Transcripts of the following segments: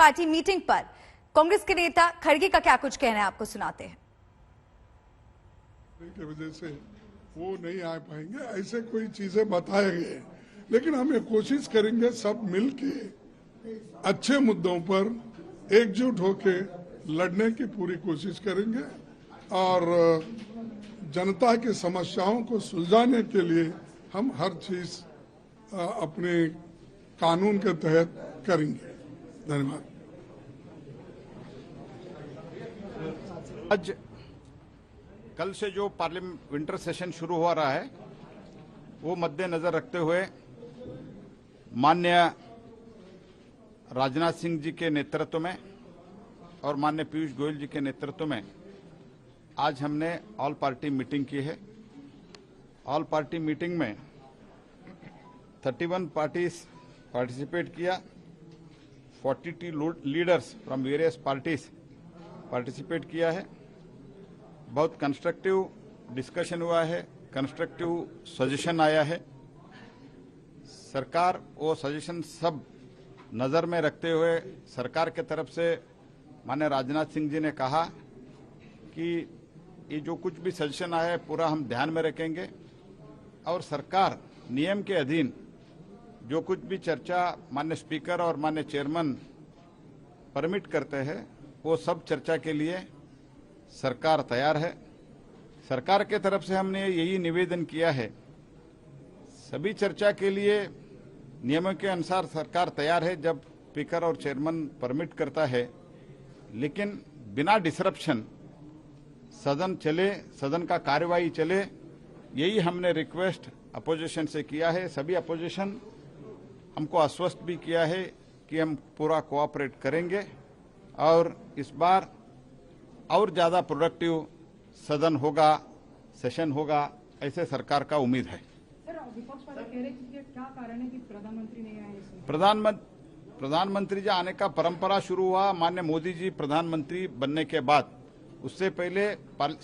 Party meeting पर कांग्रेस के नेता खड़गे का क्या कुछ कहना है, आपको सुनाते हैं। की वजह से वो नहीं आ पाएंगे, ऐसे कोई चीजें बताए गए, लेकिन हम ये कोशिश करेंगे सब मिलके अच्छे मुद्दों पर एकजुट होके लड़ने की पूरी कोशिश करेंगे और जनता की समस्याओं को सुलझाने के लिए हम हर चीज अपने कानून के तहत करेंगे। धन्यवाद। आज कल से जो पार्लियामेंट विंटर सेशन शुरू हो रहा है वो मद्देनजर रखते हुए माननीय राजनाथ सिंह जी के नेतृत्व में और माननीय पीयूष गोयल जी के नेतृत्व में आज हमने ऑल पार्टी मीटिंग की है। ऑल पार्टी मीटिंग में 31 पार्टीज पार्टिसिपेट किया, 42 leaders from various parties participate किया है। बहुत कंस्ट्रक्टिव डिस्कशन हुआ है, कंस्ट्रक्टिव सजेशन आया है। सरकार वो सजेशन सब नज़र में रखते हुए सरकार के तरफ से माननीय राजनाथ सिंह जी ने कहा कि ये जो कुछ भी सजेशन आया है पूरा हम ध्यान में रखेंगे और सरकार नियम के अधीन जो कुछ भी चर्चा माननीय स्पीकर और माननीय चेयरमैन परमिट करते हैं वो सब चर्चा के लिए सरकार तैयार है। सरकार के तरफ से हमने यही निवेदन किया है, सभी चर्चा के लिए नियमों के अनुसार सरकार तैयार है जब स्पीकर और चेयरमैन परमिट करता है, लेकिन बिना डिसरप्शन सदन चले, सदन का कार्यवाही चले, यही हमने रिक्वेस्ट अपोजिशन से किया है। सभी अपोजिशन हमको आश्वस्त भी किया है कि हम पूरा कोऑपरेट करेंगे और इस बार और ज्यादा प्रोडक्टिव सदन होगा, सेशन होगा, ऐसे सरकार का उम्मीद है। विपक्ष वाले कह रहे हैं कि क्या कारण है कि प्रधानमंत्री नहीं आए? प्रधानमंत्री जी आने का परंपरा शुरू हुआ माननीय मोदी जी प्रधानमंत्री बनने के बाद। उससे पहले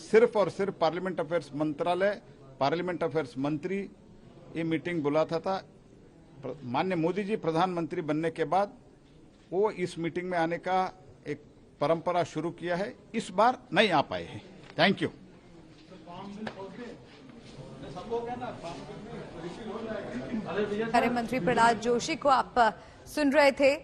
सिर्फ और सिर्फ पार्लियामेंट अफेयर्स मंत्रालय, पार्लियामेंट अफेयर्स मंत्री ये मीटिंग बुलाता था। माननीय मोदी जी प्रधानमंत्री बनने के बाद वो इस मीटिंग में आने का एक परंपरा शुरू किया है, इस बार नहीं आ पाए हैं। Thank you. गृह मंत्री प्रहलाद जोशी को आप सुन रहे थे।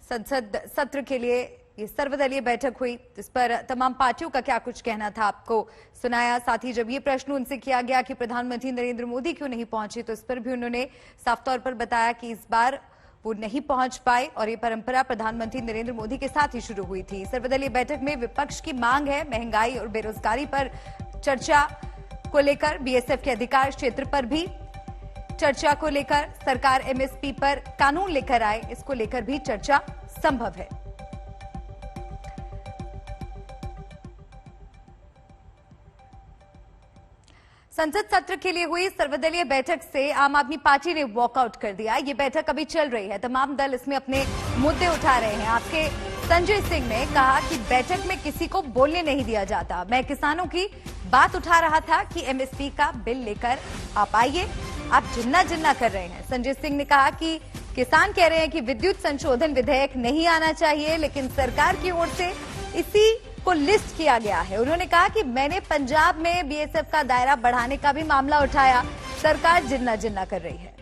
संसद सत्र के लिए ये सर्वदलीय बैठक हुई, इस पर तमाम पार्टियों का क्या कुछ कहना था आपको सुनाया। साथ ही जब ये प्रश्न उनसे किया गया कि प्रधानमंत्री नरेंद्र मोदी क्यों नहीं पहुंचे, तो इस पर भी उन्होंने साफ तौर पर बताया कि इस बार वो नहीं पहुंच पाए और ये परंपरा प्रधानमंत्री नरेंद्र मोदी के साथ ही शुरू हुई थी। सर्वदलीय बैठक में विपक्ष की मांग है महंगाई और बेरोजगारी पर चर्चा को लेकर, बीएसएफ के अधिकार क्षेत्र पर भी चर्चा को लेकर, सरकार एमएसपी पर कानून लेकर आए, इसको लेकर भी चर्चा संभव है। संसद सत्र के लिए हुई सर्वदलीय बैठक से आम आदमी पार्टी ने वॉकआउट कर दिया। ये बैठक अभी चल रही है, तमाम दल इसमें अपने मुद्दे उठा रहे हैं। आपके संजय सिंह ने कहा कि बैठक में किसी को बोलने नहीं दिया जाता। मैं किसानों की बात उठा रहा था कि एमएसपी का बिल लेकर आप आइए, आप जिन्ना जिन्ना कर रहे हैं। संजय सिंह ने कहा कि किसान कह रहे हैं कि विद्युत संशोधन विधेयक नहीं आना चाहिए, लेकिन सरकार की ओर से इसी को लिस्ट किया गया है। उन्होंने कहा कि मैंने पंजाब में बीएसएफ का दायरा बढ़ाने का भी मामला उठाया, सरकार जिन्ना जिन्ना कर रही है।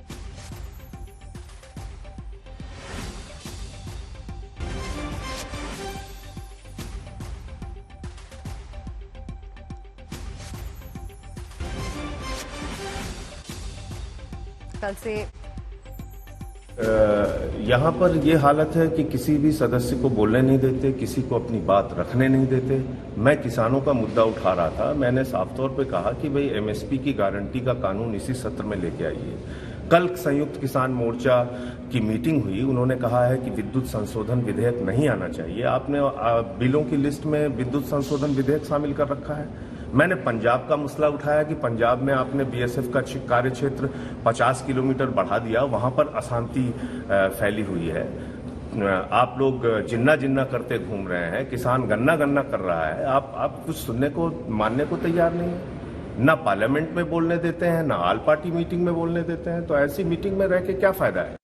कल से यहाँ पर ये हालत है कि किसी भी सदस्य को बोलने नहीं देते, किसी को अपनी बात रखने नहीं देते। मैं किसानों का मुद्दा उठा रहा था, मैंने साफ तौर पे कहा कि भाई एमएसपी की गारंटी का कानून इसी सत्र में लेके आइए। कल संयुक्त किसान मोर्चा की मीटिंग हुई, उन्होंने कहा है कि विद्युत संशोधन विधेयक नहीं आना चाहिए। आपने बिलों की लिस्ट में विद्युत संशोधन विधेयक शामिल कर रखा है। मैंने पंजाब का मसला उठाया कि पंजाब में आपने बीएसएफ का कार्य क्षेत्र 50 किलोमीटर बढ़ा दिया, वहां पर अशांति फैली हुई है। आप लोग जिन्ना जिन्ना करते घूम रहे हैं, किसान गन्ना गन्ना कर रहा है, आप कुछ सुनने को मानने को तैयार नहीं है। ना पार्लियामेंट में बोलने देते हैं, ना ऑल पार्टी मीटिंग में बोलने देते हैं, तो ऐसी मीटिंग में रह के क्या फायदा है।